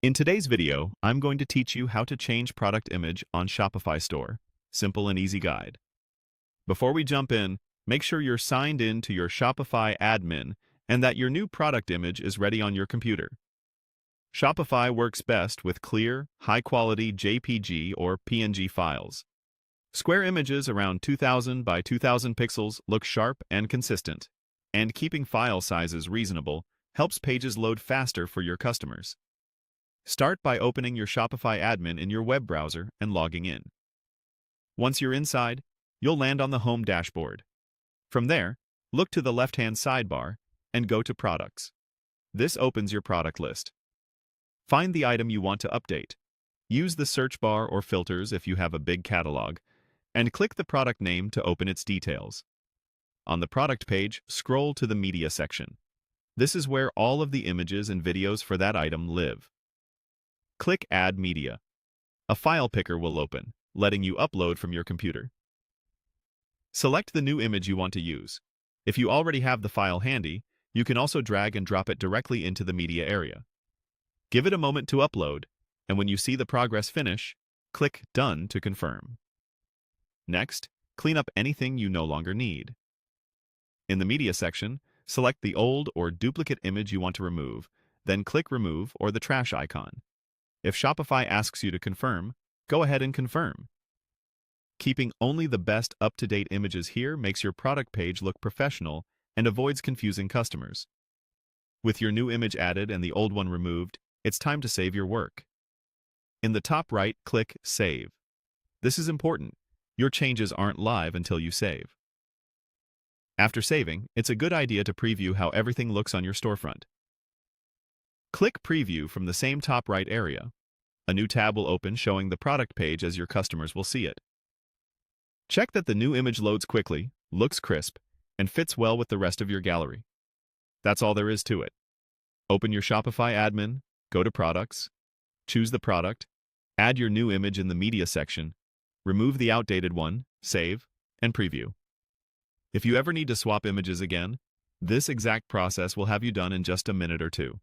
In today's video, I'm going to teach you how to change product image on Shopify store. Simple and easy guide. Before we jump in, make sure you're signed in to your Shopify admin and that your new product image is ready on your computer. Shopify works best with clear, high-quality JPG or PNG files. Square images around 2000 by 2000 pixels look sharp and consistent, and keeping file sizes reasonable helps pages load faster for your customers. Start by opening your Shopify admin in your web browser and logging in. Once you're inside, you'll land on the home dashboard. From there, look to the left-hand sidebar and go to Products. This opens your product list. Find the item you want to update. Use the search bar or filters if you have a big catalog, and click the product name to open its details. On the product page, scroll to the Media section. This is where all of the images and videos for that item live. Click Add Media. A file picker will open, letting you upload from your computer. Select the new image you want to use. If you already have the file handy, you can also drag and drop it directly into the media area. Give it a moment to upload, and when you see the progress finish, click Done to confirm. Next, clean up anything you no longer need. In the Media section, select the old or duplicate image you want to remove, then click Remove or the trash icon. If Shopify asks you to confirm, go ahead and confirm. Keeping only the best up-to-date images here makes your product page look professional and avoids confusing customers. With your new image added and the old one removed, it's time to save your work. In the top right, click Save. This is important. Your changes aren't live until you save. After saving, it's a good idea to preview how everything looks on your storefront. Click Preview from the same top right area. A new tab will open showing the product page as your customers will see it. Check that the new image loads quickly, looks crisp, and fits well with the rest of your gallery. That's all there is to it. Open your Shopify admin, go to Products, choose the product, add your new image in the Media section, remove the outdated one, save, and preview. If you ever need to swap images again, this exact process will have you done in just a minute or two.